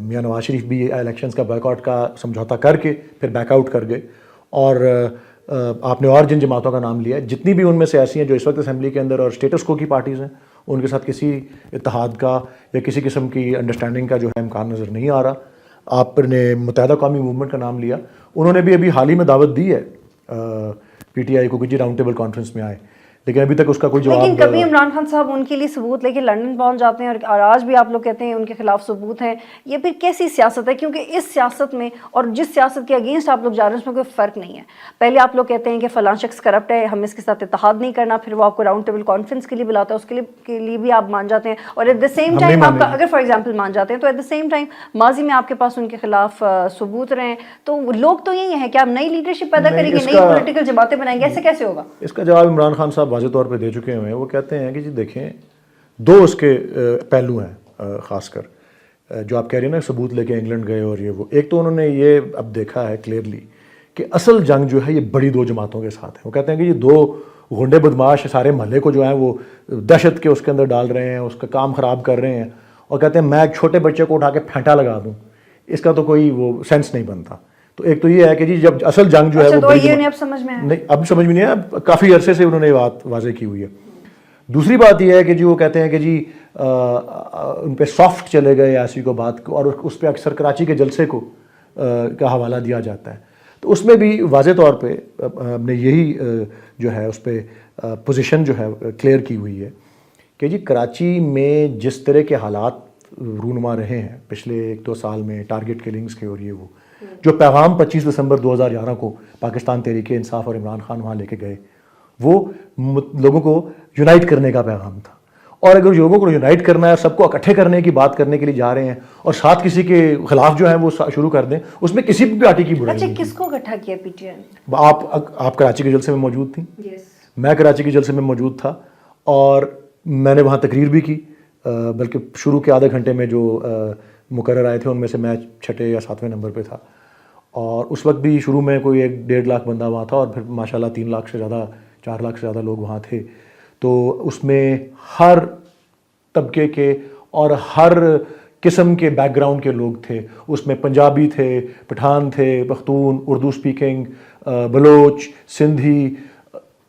میاں نواز شریف بھی الیکشنز کا بائیکاٹ کا سمجھوتا کر کے پھر بیک آؤٹ کر گئے. اور آپ نے اور جن جماعتوں کا نام لیا ہے, جتنی بھی ان میں سے ایسی ہیں جو اس وقت اسمبلی کے اندر اور اسٹیٹس کو کی پارٹیز ہیں, ان کے ساتھ کسی اتحاد کا یا کسی قسم کی انڈرسٹینڈنگ کا جو ہے امکان نظر نہیں آ رہا. آپ نے متحدہ قومی موومنٹ کا نام لیا, انہوں نے بھی ابھی حال ہی میں دعوت دی ہے پی ٹی آئی کو کہ جی راؤنڈ ٹیبل کانفرنس میں آئے, لیکن ابھی تک اس کا کوئی جواب. لیکن کبھی عمران خان صاحب ان کے لیے ثبوت لے کے لندن پہنچ جاتے ہیں اور آج بھی آپ لوگ کہتے ہیں ان کے خلاف ثبوت ہیں. یہ پھر کیسی سیاست ہے؟ کیونکہ اس سیاست میں اور جس سیاست کے اگینسٹ آپ لوگ جا رہے ہیں اس میں کوئی فرق نہیں ہے. پہلے آپ لوگ کہتے ہیں کہ فلاں شخص کرپٹ ہے, ہم اس کے ساتھ اتحاد نہیں کرنا, پھر وہ آپ کو راؤنڈ ٹیبل کانفرنس کے لیے بلاتا ہے, اس کے لیے بھی آپ مان جاتے ہیں. اور ایٹ دا سیم ٹائم آپ اگر فار ایگزامپل مان جاتے ہیں تو ایٹ دا سیم ٹائم ماضی میں آپ کے پاس ان کے خلاف ثبوت رہے ہیں. تو لوگ تو یہی ہیں کہ آپ نئی لیڈرشپ پیدا کریں گے, نئی پولیٹیکل جماعتیں بنائیں گے, ایسے کیسے ہوگا؟ اس کا جواب عمران خان صاحب واضح طور پہ دے چکے ہیں. وہ کہتے ہیں کہ جی دیکھیں دو اس کے پہلو ہیں خاص کر جو آپ کہہ رہے ہیں نا ثبوت لے کے انگلینڈ گئے اور یہ وہ. ایک تو انہوں نے یہ اب دیکھا ہے کلیئرلی کہ اصل جنگ جو ہے یہ بڑی دو جماعتوں کے ساتھ ہے. وہ کہتے ہیں کہ یہ دو غنڈے بدماش سارے محلے کو جو ہیں وہ دہشت کے اس کے اندر ڈال رہے ہیں, اس کا کام خراب کر رہے ہیں, اور کہتے ہیں میں ایک چھوٹے بچے کو اٹھا کے پھینٹا لگا دوں, اس کا تو کوئی وہ سینس نہیں بنتا. تو ایک تو یہ ہے کہ جی جب اصل جنگ جو ہے وہ اب سمجھ میں نہیں, اب سمجھ میں نہیں ہے, اب کافی عرصے سے انہوں نے یہ بات واضح کی ہوئی ہے. دوسری بات یہ ہے کہ جی وہ کہتے ہیں کہ جی ان پہ سافٹ چلے گئے ایسی کو بات کو, اور اس پہ اکثر کراچی کے جلسے کو کا حوالہ دیا جاتا ہے. تو اس میں بھی واضح طور پہ ہم نے یہی جو ہے اس پہ پوزیشن جو ہے کلیئر کی ہوئی ہے کہ جی کراچی میں جس طرح کے حالات رونما رہے ہیں پچھلے 1-2 سال میں, ٹارگٹ کلنگز کے اور یہ وہ, جو پیغام 25 دسمبر 2011 کو پاکستان تحریک انصاف اور عمران خان وہاں لے کے گئے, وہ لوگوں کو یونائٹ کرنے کا پیغام تھا. اور اگر لوگوں کو یونائٹ کرنا ہے, سب کو اکٹھے کرنے کی بات کرنے کے لیے جا رہے ہیں اور ساتھ کسی کے خلاف جو ہے وہ شروع کر دیں, اس میں کسی بھی پارٹی کی برائی نہیں. کس کو اکٹھا کیا پی ٹی آئی؟ آپ کراچی کے جلسے میں موجود تھیں, میں کراچی کے جلسے میں موجود تھا, اور میں نے وہاں تقریر بھی کی, بلکہ شروع کے آدھے گھنٹے میں جو مقرر آئے تھے ان میں سے میں 6 یا 7ویں نمبر پہ تھا. اور اس وقت بھی شروع میں کوئی 1-1.5 لاکھ بندہ وہاں تھا, اور پھر ماشاءاللہ 3 لاکھ سے زیادہ 4 لاکھ سے زیادہ لوگ وہاں تھے. تو اس میں ہر طبقے کے اور ہر قسم کے بیک گراؤنڈ کے لوگ تھے. اس میں پنجابی تھے, پٹھان تھے, پختون, اردو سپیکنگ, بلوچ, سندھی,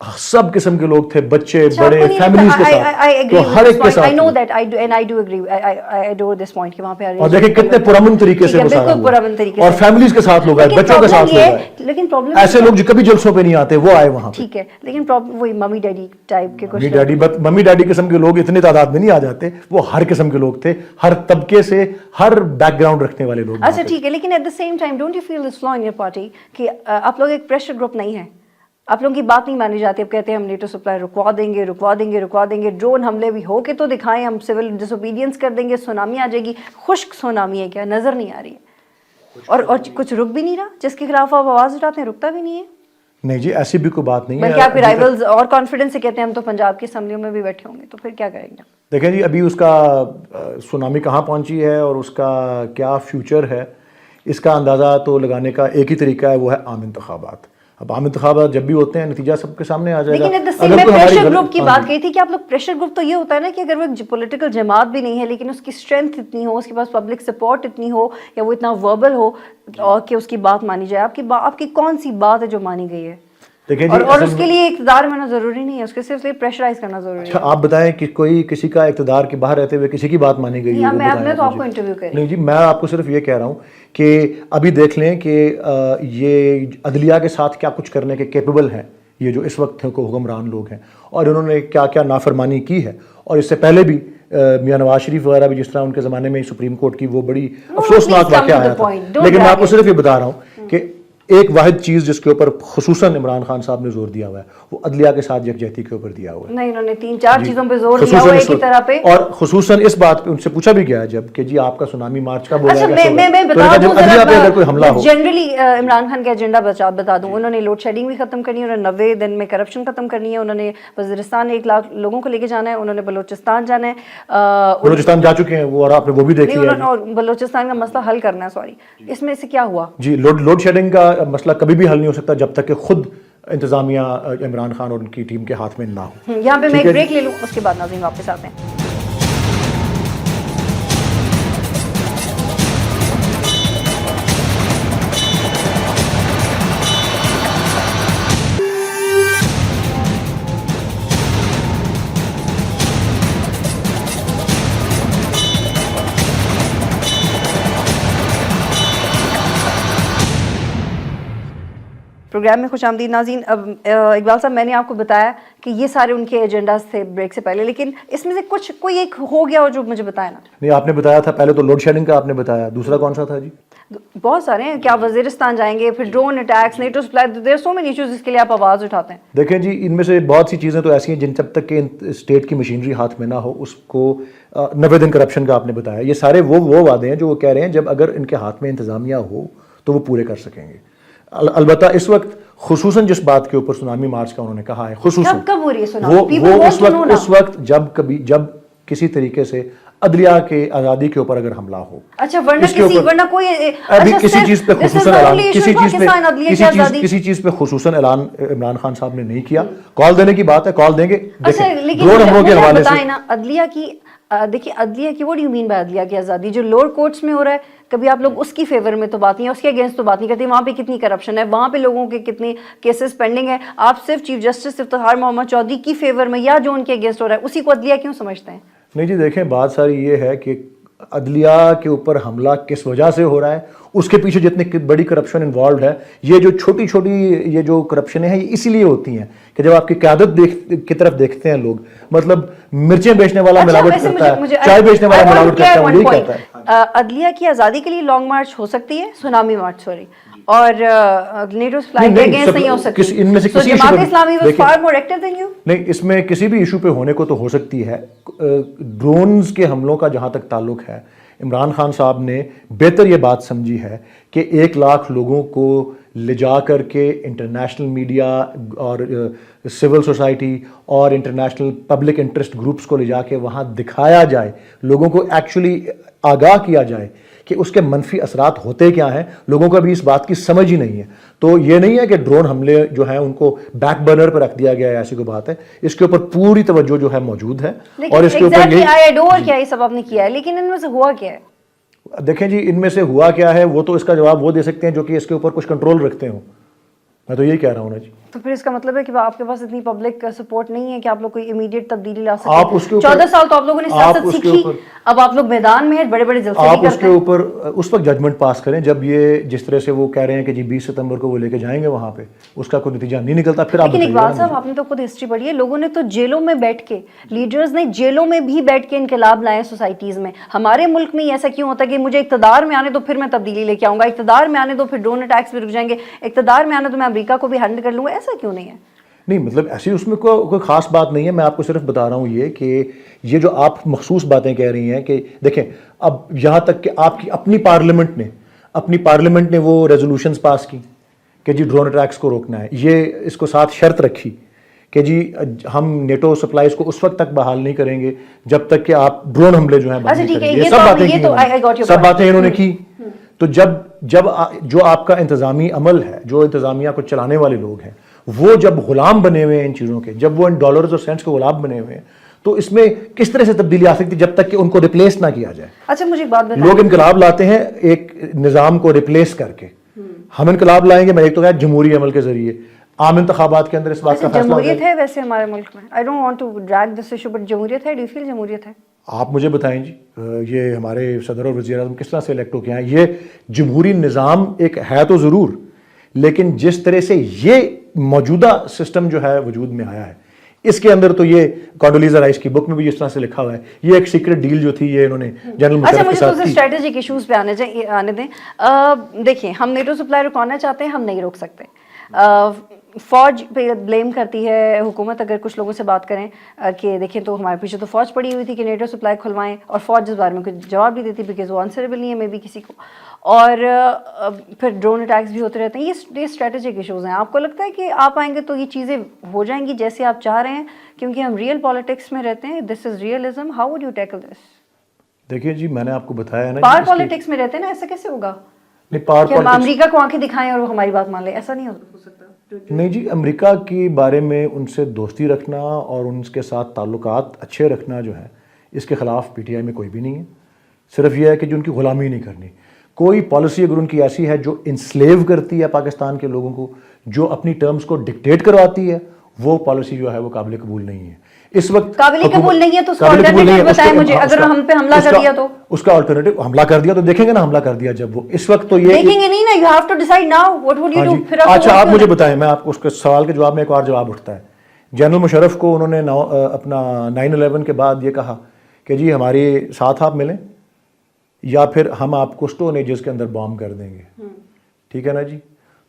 سب قسم کے لوگ تھے, بچے بڑے, فیملیز کے ساتھ. تو ہر ایک کے ساتھ I know that I do agree. I adore this point کہ وہاں پہ اور دیکھیں کتنے پرامن طریقے سے وہ سارا ہوا, اور فیملیز کے ساتھ لوگ آئے, بچوں کے ساتھ لوگ آئے. لیکن پرابلم ایسے لوگ جو کبھی جلسوں پہ نہیں آتے وہ آئے وہاں. ٹھیک ہے, لیکن وہی ممی ڈیڈی ٹائپ کے کچھ ممی ڈیڈی قسم کے لوگ اتنے تعداد میں نہیں آ جاتے, وہ ہر قسم کے لوگ تھے, ہر طبقے سے, ہر بیک گراؤنڈ رکھنے والے لوگ. اچھا ٹھیک ہے, لیکن at the same time don't you feel this flaw in your party کہ آپ لوگ ایک پریشر گروپ نہیں ہیں, آپ لوگوں کی بات نہیں مانی جاتی. اب کہتے ہیں ہم نیٹو سپلائی رکوا دیں گے, ڈرون حملے بھی ہو کے تو دکھائیں, ہم سول ڈس اوبیڈینس کر دیں گے, سونامی آ جائے گی. خشک سونامی ہے کیا, نظر نہیں آ رہی ہے, اور کچھ رک بھی نہیں رہا. جس کے خلاف آپ آواز اٹھاتے ہیں رکتا بھی نہیں ہے. نہیں جی ایسی بھی کوئی بات نہیں ہے, بلکہ آپ کے رائیولز اور کانفیڈنس سے کہتے ہیں ہم تو پنجاب کی اسمبلیوں میں بھی بیٹھے ہوں گے, تو پھر کیا کریں گے؟ دیکھیں جی ابھی اس کا سونامی کہاں پہنچی ہے اور اس کا کیا فیوچر ہے, اس کا اندازہ تو لگانے کا ایک ہی طریقہ ہے, وہ ہے عام انتخابات. اب عام انتخابات جب بھی ہوتے ہیں نتیجہ سب کے سامنے آ جائے گا. لیکن میں پریشر گروپ کی بات کہی تھی کہ آپ لوگ پریشر گروپ تو یہ ہوتا ہے نا کہ اگر وہ ایک پولیٹیکل جماعت بھی نہیں ہے لیکن اس کی اسٹرینتھ اتنی ہو, اس کے پاس پبلک سپورٹ اتنی ہو, یا وہ اتنا وربل ہو اور کہ اس کی بات مانی جائے. آپ کی کون سی بات ہے جو مانی گئی ہے؟ اور اس کے لیے اقتدار میں ہونا ضروری نہیں ہے, اس کے صرف پریشرائز کرنا ضروری ہے. آپ بتائیں کہ کوئی کسی کا اقتدار کے باہر رہتے ہوئے کسی کی بات مانی گئی ہے؟ میں نے تو آپ کو انٹرویو کری. نہیں جی, میں آپ کو صرف یہ کہہ رہا ہوں کہ ابھی دیکھ لیں کہ یہ عدلیہ کے ساتھ کیا کچھ کرنے کے کیپیبل ہیں یہ جو اس وقت کو حکمران لوگ ہیں, اور انہوں نے کیا کیا نافرمانی کی ہے. اور اس سے پہلے بھی میاں نواز شریف وغیرہ بھی جس طرح ان کے زمانے میں سپریم کورٹ کی وہ بڑی افسوسناک واقعہ آیا تھا. لیکن میں آپ کو صرف یہ بتا رہا ہوں کہ ایک واحد چیز جس کے اوپر خصوصاً عمران خان صاحب نے زور دیا ہوا ہے وہ عدلیہ کے ساتھ یکجہتی کے اوپر دیا ہوا ہے. نہیں, انہوں نے 3-4 چیزوں پہ زور دیا ہوا ہے ایک ہی طرح پہ, اور خصوصاً اس بات پہ ان سے پوچھا بھی گیا ہے جب کہ جی آپ کا سونامی مارچ کا بولا گیا. میں بتا دوں جنرلی عمران خان کا ایجنڈا بتا دوں, انہوں نے لوڈ شیڈنگ بھی ختم کرنی ہے, انہوں نے 90 دن میں کرپشن ختم کرنی ہے, انہوں نے وزیرستان 1 لاکھ لوگوں کو لے کے جانا ہے, انہوں نے بلوچستان جانا ہے, بلوچستان جا چکے ہیں وہ, اور آپ نے وہ بھی دیکھی ہے, اور بلوچستان کا مسئلہ حل کرنا ہے. سوری, اس میں سے کیا ہوا جی, لوڈ شیڈنگ کا مسئلہ کبھی بھی حل نہیں ہو سکتا جب تک کہ خود انتظامیہ عمران خان اور ان کی ٹیم کے ہاتھ میں نہ ہو. یہاں پہ میں ایک بریک لے لوں, اس کے بعد ناظرین واپس آتے ہیں. پروگرام میں خوش آمدید ناظرین. اب اقبال صاحب میں نے آپ کو بتایا کہ یہ سارے ان کے ایجنڈاز تھے بریک سے پہلے, لیکن اس میں سے کوئی ایک ہو گیا ہو جو مجھے بتائے نا. نہیں, آپ نے بتایا تھا پہلے تو لوڈ شیڈنگ کا آپ نے بتایا, دوسرا کون سا تھا جی؟ بہت سارے ہیں. کیا وزیرستان جائیں گے, پھر ڈرون اٹیکس, نیٹو سپلائی, دیر سو مینی ایشوز جس کے لیے آپ آواز اٹھاتے ہیں. دیکھیں جی, ان میں سے بہت سی چیزیں تو ایسی ہیں جن جب تک کہ اسٹیٹ کی مشینری ہاتھ میں نہ ہو, اس کو 90 دن کرپشن کا آپ نے بتایا, یہ سارے وہ وعدے ہیں جو وہ کہہ رہے ہیں جب اگر ان کے ہاتھ میں انتظامیہ ہو تو وہ پورے کر سکیں گے. البتہ اس وقت خصوصاً جس بات کے اوپر سونامی مارچ کا انہوں نے کہا ہے, خصوصاً کب ہو رہی ہے سونامی؟ وہ اس وقت جب کسی طریقے سے عدلیہ کے آزادی کے اوپر اگر حملہ ہو. اچھا, ورنہ کوئی ابھی کسی چیز پہ خصوصاً اعلان کسی چیز پہ خصوصاً اعلان عمران خان صاحب نے نہیں کیا. کال دینے کی بات ہے, کال دیں گے. اچھا, لیکن بتائیں نا عدلیہ کی, دیکھیے عدلیہ کی, what do you mean by عدلیہ کی آزادی؟ جو لوور کورٹس میں ہو رہا ہے, کبھی آپ لوگ اس کی فیور میں تو بات نہیں ہے, اس کے اگینسٹ تو بات نہیں کرتے. وہاں پہ کتنی کرپشن ہے, وہاں پہ لوگوں کے کتنے کیسز پینڈنگ ہے. آپ صرف چیف جسٹس افتخار محمد چودھری کی فیور میں یا جو ان کے اگینسٹ ہو رہا ہے اسی کو عدلیہ کیوں سمجھتے ہیں؟ نہیں جی, دیکھیں بات ساری یہ ہے کہ عدلیہ کے اوپر حملہ کس وجہ سے ہو رہا ہے, اس کے پیچھے جتنی بڑی کرپشن انوالوڈ ہے, یہ جو چھوٹی چھوٹی یہ جو کرپشن ہے یہ اسی لیے ہوتی ہیں کہ جب آپ کی قیادت کی طرف دیکھتے ہیں لوگ, مطلب مرچیں بیچنے والا ملاوٹ کرتا ہے, چائے بیچنے والا ملاوٹ کرتا ہے, وہ یہی کہتا ہے. عدلیہ کی آزادی کے لیے لانگ مارچ ہو سکتی ہے, سونامی مارچ سوری, اور نیٹو سپلائی کے اگینسٹ نہیں ہو سکتی. ان میں سے کسی Jamaat Islami was for more active than you. نہیں, اس میں کسی بھی ایشو پہ ہونے کو تو ہو سکتی ہے. ڈرونز کے حملوں کا جہاں تک تعلق ہے, عمران خان صاحب نے بہتر یہ بات سمجھی ہے کہ 1 لاکھ لوگوں کو لے جا کر کے انٹرنیشنل میڈیا اور سول سوسائٹی اور انٹرنیشنل پبلک انٹرسٹ گروپس کو لے جا کے وہاں دکھایا جائے, لوگوں کو ایکچولی آگاہ کیا جائے کہ اس کے منفی اثرات ہوتے کیا ہیں. لوگوں کو ابھی اس بات کی سمجھ ہی نہیں ہے. تو یہ نہیں ہے کہ ڈرون حملے جو ہیں ان کو بیک برنر پر رکھ دیا گیا ہے, ایسی کوئی بات ہے. اس کے اوپر پوری توجہ جو ہے موجود ہے, اور اس کے اوپر کیا یہ سب آپ نے کیا ہے, لیکن ان میں سے ہوا کیا ہے؟ دیکھیں جی, ان میں سے ہوا کیا ہے وہ تو اس کا جواب وہ دے سکتے ہیں جو کہ اس کے اوپر کچھ کنٹرول رکھتے ہوں. میں تو یہی کہہ رہا ہوں نا جی. تو پھر اس کا مطلب ہے کہ آپ کے پاس اتنی پبلک سپورٹ نہیں ہے کہ آپ لوگ کوئی امیڈیٹ تبدیلی لا سکیں. 14 سال تو آپ لوگوں نے سیاست سیکھی, اب آپ لوگ میدان میں ہیں, بڑے بڑے جلسے آپ اس کے اوپر اس وقت ججمنٹ پاس کریں جب یہ جس طرح سے وہ کہہ رہے ہیں کہ جی 20 ستمبر کو وہ لے کے جائیں گے وہاں پہ, اس کا کوئی نتیجہ نہیں نکلتا. پھر لیکن اقبال صاحب آپ نے تو خود ہسٹری پڑھی ہے, لوگوں نے تو جیلوں میں بیٹھ کے, لیڈرز نے جیلوں میں بھی بیٹھ کے انقلاب لائے سوسائٹیز میں. ہمارے ملک میں ایسا کیوں ہوتا ہے کہ مجھے اقتدار میں آنے دو پھر میں تبدیلی لے کے آؤں گا, اقتدار میں آنے دو پھر ڈرون اٹیکس بھی رک جائیں گے, اقتدار میں آنے تو میں امریکہ کو بھی ہینڈل کر لوں گا, ایسا کیوں نہیں ہے؟ نہیں, مطلب ایسی اس میں کوئی خاص بات نہیں ہے. میں آپ کو صرف بتا رہا ہوں یہ کہ یہ جو آپ مخصوص باتیں کہہ رہی ہیں کہ دیکھیں اب یہاں تک کہ آپ کی اپنی پارلیمنٹ نے وہ ریزولوشنز پاس کی کہ جی ڈرون اٹیکس کو روکنا ہے. یہ اس کو ساتھ شرط رکھی کہ جی ہم نیٹو سپلائیز کو اس وقت تک بحال نہیں کریں گے جب تک کہ آپ ڈرون حملے جو ہیں بند نہیں کریں گے. یہ سب باتیں انہوں نے کی. تو جب جو آپ کا انتظامی عمل ہے, جو انتظامیہ کو چلانے والے لوگ ہیں, وہ جب غلام بنے ہوئے ہیں ان چیزوں کے, جب وہ ان ڈالرز اور سینٹس کے غلام بنے ہوئے ہیں, تو اس میں کس طرح سے تبدیلی آ سکتی جب تک کہ ان کو ریپلیس نہ کیا جائے. اچھا مجھے ایک بات بتائیں, لوگ انقلاب لاتے ہیں ایک نظام کو ریپلیس کر کے, ہم انقلاب لائیں گے میں ایک تو کہا جمہوری عمل کے ذریعے عام انتخابات کے اندر اس بات کا فیصلہ. جمہوریت ہے ویسے ہمارے ملک میں, I don't want to drag this issue, but جمہوریت ہے, do you feel جمہوریت ہے؟ آپ مجھے بتائیں جی, یہ ہمارے صدر اور وزیر اعظم کس طرح سے الیکٹ ہو کے ہیں. یہ جمہوری نظام ایک ہے تو ضرور, لیکن جس طرح سے یہ موجودہ سسٹم جو ہے وجود میں آیا ہے, اس کے اندر تو یہ کانڈولیزا رائس کی بک میں بھی اس طرح سے لکھا ہوا ہے, یہ ایک سیکرٹ ڈیل جو تھی یہ انہوں نے جنرل مشرف کے ساتھ کی. اسٹریٹجک ایشوز پہ آنے دیں. دیکھیں ہم نیٹو سپلائی رکوانا چاہتے ہیں, ہم نہیں روک سکتے. فوج پہ بلیم کرتی ہے حکومت, اگر کچھ لوگوں سے بات کریں کہ دیکھیں تو ہمارے پیچھے تو فوج پڑی ہوئی تھی کہ نیٹو سپلائی کھلوائیں, اور فوج اس بارے میں کچھ جواب نہیں دیتی بیکاز وہ آنسریبل نہیں ہے مے بی کسی کو, اور پھر ڈرون اٹیکس بھی ہوتے رہتے ہیں. یہ اسٹریٹجک ایشوز ہیں. آپ کو لگتا ہے کہ آپ آئیں گے تو یہ چیزیں ہو جائیں گی جیسے آپ چاہ رہے ہیں, کیونکہ ہم ریئل پالیٹکس میں رہتے ہیں, this is realism, how would you tackle this? دیکھیے جی, میں نے آپ کو بتایا نا, پاور پالیٹکس میں رہتے ہیں نا, ایسا کیسے ہوگا کہ ہم امریکہ کو آنکھیں دکھائیں اور وہ ہماری بات مان لیں؟ ایسا نہیں ہو سکتا. نہیں جی, امریکہ کے بارے میں ان سے دوستی رکھنا اور ان کے ساتھ تعلقات اچھے رکھنا جو ہے, اس کے خلاف پی ٹی آئی میں کوئی بھی نہیں ہے. صرف یہ ہے کہ جو ان کی غلامی نہیں کرنی. کوئی پالیسی اگر ان کی ایسی ہے جو انسلیو کرتی ہے پاکستان کے لوگوں کو, جو اپنی ٹرمز کو ڈکٹیٹ کرواتی ہے, وہ پالیسی جو ہے وہ قابل قبول نہیں ہے. اس وقت قابل قبول نہیں ہے تو اس کا قابل قبول نہیں ہے، alternative بتائیں مجھے، ہاں، اگر ہم پہ حملہ کر دیا تو اس کا الٹرنیٹو حملہ کر دیا تو دیکھیں گے نا حملہ کر دیا جب وہ اس وقت تو یہ دیکھیں گے نہیں نا، you have to decide now what would you do. پھر اچھا آپ مجھے بتائیں، میں آپ کو اس کے سوال کے جواب میں ایک اور جواب اٹھتا ہے. جنرل مشرف کو انہوں نے اپنا 9/11 کے بعد یہ کہا کہ جی ہمارے ساتھ آپ ملیں یا پھر ہم آپ کو اسٹون ایجز کے اندر بام کر دیں گے، ٹھیک ہے نا جی.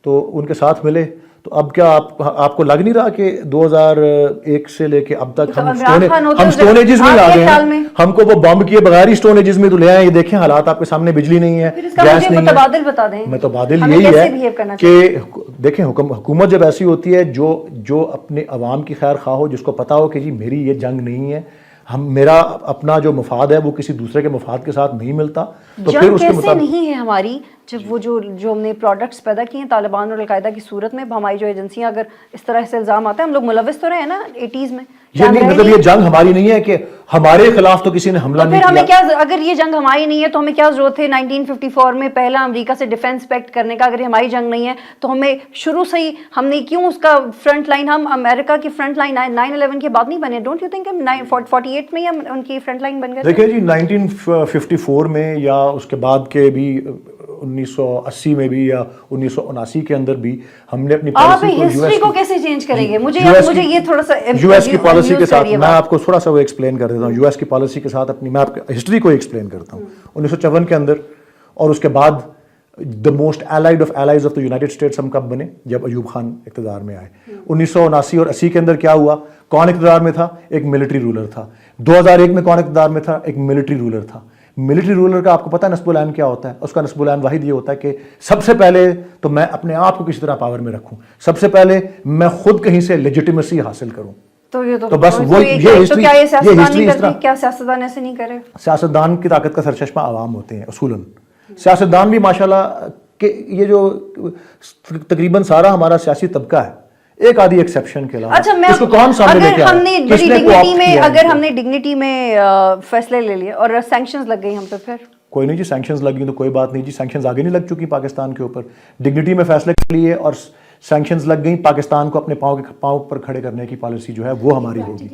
تو ان کے ساتھ ملے تو اب کیا آپ کو لگ نہیں رہا کہ 2001 سے لے کے اب تک ہم اسٹون ایجز میں آ گئے ہیں؟ ہم کو وہ بم کیے بغیر ہی اسٹون ایجز میں تو لے آئے. یہ دیکھیں حالات آپ کے سامنے، بجلی نہیں ہے، گیس نہیں ہے. متبادل بتا دیں. متبادل یہی ہے کہ دیکھیں حکومت جب ایسی ہوتی ہے جو اپنے عوام کی خیر خواہ ہو، جس کو پتا ہو کہ جی میری یہ جنگ نہیں ہے، میرا اپنا جو مفاد ہے وہ کسی دوسرے کے مفاد کے ساتھ نہیں ملتا، تو پھر اس کے مطابق نہیں ہے ہماری. جب وہ جو ہم نے پروڈکٹس پیدا کیے ہیں طالبان اور القاعدہ کی صورت میں، ہماری جو ایجنسیاں اگر اس طرح سے الزام آتا ہے، ہم لوگ ملوث تو رہے ہیں نا 80s میں. یہ نہیں مطلب یہ جنگ ہماری نہیں ہے کہ ہمارے خلاف تو کسی نے حملہ نہیں کیا. کیا. ہمیں کیا اگر یہ جنگ ہماری نہیں ہے تو ہمیں کیا ضرورت ہے 1954 میں پہلا امریکہ سے ڈیفینس پیکٹ کرنے کا؟ اگر یہ ہماری جنگ نہیں ہے تو ہمیں شروع سے ہی ہم نے کیوں اس کا فرنٹ لائن، ہم امریکہ کی فرنٹ لائن 9/11 کے بعد نہیں بنے؟ ڈونٹ یو تھنک 48 میں ہم ان کی فرنٹ لائن بن گئے؟ دیکھیں جی 1954 میں یا اس کے بعد کے بھی 1980 میں بھی یا 1979 کے اندر بھی ہم نے اپنی ہسٹری کو کیسے چینج کریں گے؟ مجھے یہ تھوڑا سا یو ایس کی پالیسی کے ساتھ میں آپ کو تھوڑا سا وہ ایکسپلین کر دیتا ہوں. یو ایس کی پالیسی کے ساتھ اپنی میں آپ ہسٹری کو ایکسپلین کرتا ہوں. 1954 کے اندر اور اس کے بعد the most allied of allies of the United States ہم کب بنے؟ جب ایوب خان اقتدار میں آئے. 1979 اور 80 کے اندر کیا ہوا؟ کون اقتدار میں تھا؟ ایک ملٹری رولر تھا. 2001 میں کون اقتدار میں تھا؟ ایک ملٹری رولر تھا. ملٹری رولر کا آپ کو پتہ ہے نصب العین کیا ہوتا ہے؟ اس کا نصب العین واحد یہ ہوتا ہے کہ سب سے پہلے تو میں اپنے آپ کو کسی طرح پاور میں رکھوں، سب سے پہلے میں خود کہیں سے لیجیٹیمیسی حاصل کروں. تو بس وہ یہ ہسٹری کیا سیاستدان ایسے نہیں کرے؟ سیاستدان کی طاقت کا سرچشمہ عوام ہوتے ہیں اصولاً. سیاستدان بھی ماشاءاللہ کہ یہ جو تقریباً سارا ہمارا سیاسی طبقہ ہے، ایک آدھی ایکسیپشن کے علاوہ اس کو کون سامنے لے کے آیا؟ اگر ہم نے ڈگنیٹی میں فیصلے لے لیے اور سینکشنز لگ گئی ہم پہ، پھر کوئی نہیں جی. سینکشنز لگ گئی تو کوئی بات نہیں جی. سینکشنز آگے نہیں لگ چکی پاکستان کے اوپر. ڈگنیٹی میں فیصلے کر لیے اور سینکشنز لگ گئیں. پاکستان کو اپنے پاؤں پر کھڑے کرنے کی پالیسی جو ہے وہ ہماری ہوگی.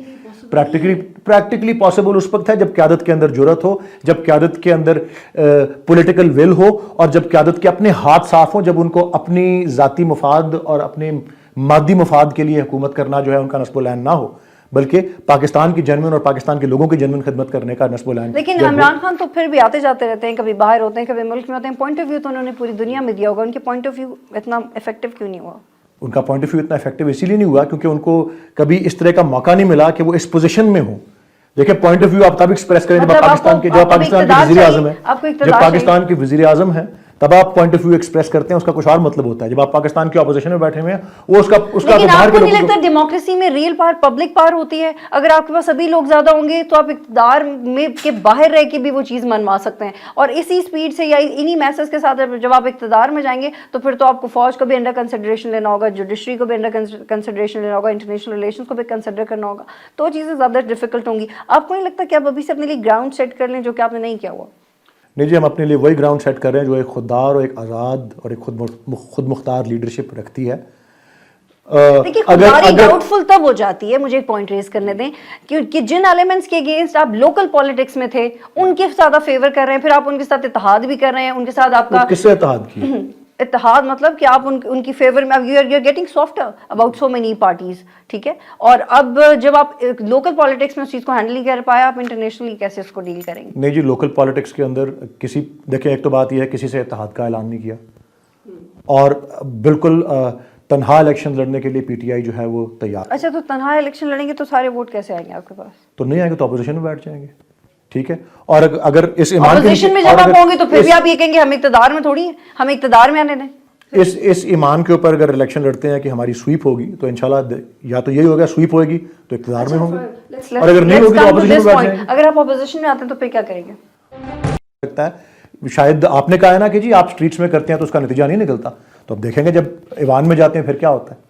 پریکٹیکلی پاسبل اس وقت ہے جب قیادت کے اندر جرأت ہو، جب قیادت کے اندر پولیٹیکل ول ہو، اور جب قیادت کے اپنے ہاتھ صاف ہوں، جب ان کو اپنی ذاتی مفاد اور اپنے مادی مفاد کے لیے حکومت کرنا جو ہے ان کا نصب العین نہ ہو، بلکہ پاکستان کی جنون اور پاکستان کے لوگوں کی جنون خدمت کرنے کا نصب العین. لیکن عمران خان تو پھر بھی آتے جاتے رہتے ہیں، کبھی باہر ہوتے ہیں، کبھی ملک میں ہوتے ہیں. پوائنٹ آف ویو تو انہوں نے پوری دنیا میں دیا ہوگا. ان کے پوائنٹ آف ویو اتنا افیکٹو کیوں نہیں ہوا؟ ان کا پوائنٹ آف ویو اتنا افیکٹو اسی لیے نہیں ہوا کیونکہ ان کو کبھی اس طرح کا موقع نہیں ملا کہ وہ اس پوزیشن میں ہوں. دیکھیں پوائنٹ آف ویو آپ تب ایکسپریس کریں جب پاکستان کے وزیر اعظم ہے، جب پاکستان کے وزیر اعظم ہے تب آپ پوائنٹ آف ویو ایکسپریس کرتے ہیں. اس کا کچھ اور مطلب ہوتا ہے جب آپ پاکستان کی اپوزیشن میں بیٹھے ہوئے ہیں. وہ اس کا لیکن آپ کو نہیں لگتا ڈیموکریسی میں ریئل پاور پبلک پاور ہوتی ہے؟ اگر آپ کے پاس سبھی لوگ زیادہ ہوں گے تو آپ اقتدار میں کے باہر رہ کے بھی وہ چیز منوا سکتے ہیں. اور اسی سپیڈ سے یا انہی میسج کے ساتھ جب آپ اقتدار میں جائیں گے تو پھر تو آپ کو فوج کو بھی انڈر کنسیڈریشن لینا ہوگا، جوڈیشری کو بھی انڈر کنسیڈریشن لینا ہوگا، انٹرنیشنل ریلیشنز کو بھی کنسیڈر کرنا ہوگا. تو چیزیں زیادہ ڈیفیکلٹ ہوں گی. آپ کو نہیں لگتا کہ آپ ابھی سے اپنے لیے گراؤنڈ سیٹ کر لیں جو کہ آپ نے نہیں کیا ہوا؟ نہیں جی، ہم اپنے لیے وہی گراؤنڈ سیٹ کر رہے ہیں جو ایک خوددار اور ایک آزاد اور ایک خود مختار لیڈرشپ رکھتی ہے. دیکھیے خودداری ڈاؤٹ فل تب ہو جاتی ہے. مجھے ایک پوائنٹ ریز کرنے دیں کہ جن ایلیمنٹس کے اگینسٹ آپ لوکل پالیٹکس میں تھے ان کے زیادہ فیور کر رہے ہیں، پھر آپ ان کے ساتھ اتحاد بھی کر رہے ہیں. ان کے ساتھ آپ کا کس سے اتحاد کیا؟ اتحاد مطلب کہ آپ ان کی فیور میں you are getting softer about so many parties. ٹھیک ہے، اور اب جب آپ لوکل پالیٹکس میں اس چیز کو ہینڈل نہیں کر پائے، آپ انٹرنیشنلی کیسے اس کو ڈیل کریں گے؟ نہیں جی، لوکل پالیٹکس کے اندر دیکھیں ایک تو بات یہ ہے کسی سے اتحاد کا اعلان نہیں کیا، اور بالکل تنہا الیکشن لڑنے کے لیے پی ٹی آئی جو ہے وہ تیار. اچھا، تو تنہا الیکشن لڑیں گے تو سارے ووٹ کیسے آئیں گے آپ کے پاس؟ تو نہیں آئیں گے تو اپوزیشن میں بیٹھ جائیں گے. ٹھیک ہے، اور اگر اس ایمان اپوزیشن میں جب آپ ہوں گے تو پھر بھی آپ یہ کہیں گے ہم اقتدار میں تھوڑی ہیں، ہمیں اقتدار میں آنے دیں. اس ایمان کے اوپر اگر الیکشن لڑتے ہیں کہ ہماری سویپ ہوگی تو انشاءاللہ یا تو یہی ہوگا سویپ ہوئے گی تو اقتدار میں ہوں گے، اور اگر نہیں ہوگی تو اپوزیشن میں بیٹھ جائیں گے. اگر آپ اپوزیشن میں آتے ہیں تو پھر کیا کریں گے؟ لگتا ہے شاید آپ نے کہا ہے نا کہ جی آپ اسٹریٹس میں کرتے ہیں تو اس کا نتیجہ نہیں نکلتا. تو اب دیکھیں گے جب ایوان میں جاتے ہیں پھر کیا ہوتا ہے.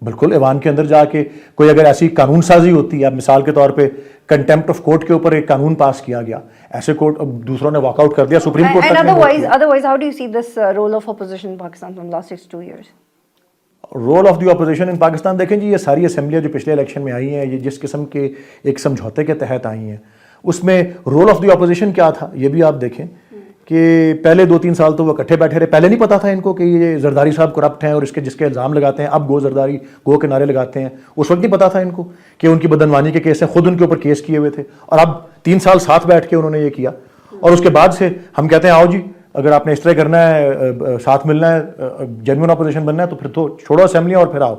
بالکل ایوان کے اندر جا کے کوئی اگر ایسی قانون سازی ہوتی ہے، اب مثال کے طور پہ کنٹیمپٹ آف کورٹ کے اوپر ایک قانون پاس کیا گیا، ایسے کورٹ دوسروں نے واک آؤٹ کر دیا، سپریم کورٹ تک. Otherwise how do you see this role of opposition in Pakistan from last 6 2 years? Role of the opposition in Pakistan دیکھیں جی، یہ ساری اسمبلیاں جو پچھلے الیکشن میں آئی ہیں، یہ جس قسم کے ایک سمجھوتے کے تحت آئی ہیں، اس میں رول آف دی اپوزیشن کیا تھا یہ بھی آپ دیکھیں کہ پہلے 2-3 سال تو وہ اکٹھے بیٹھے رہے. پہلے نہیں پتا تھا ان کو کہ یہ زرداری صاحب کرپٹ ہیں اور جس کے الزام لگاتے ہیں، اب گو زرداری گو کے نعرے لگاتے ہیں. اس وقت نہیں پتا تھا ان کو کہ ان کی بدعنوانی کے کیس ہیں، خود ان کے اوپر کیس کیے ہوئے تھے، اور اب 3 سال ساتھ بیٹھ کے انہوں نے یہ کیا. اور اس کے بعد سے ہم کہتے ہیں آؤ جی، اگر آپ نے اس طرح کرنا ہے، ساتھ ملنا ہے، جینوئن اپوزیشن بننا ہے تو پھر تو چھوڑو اسمبلیاں اور پھر آؤ.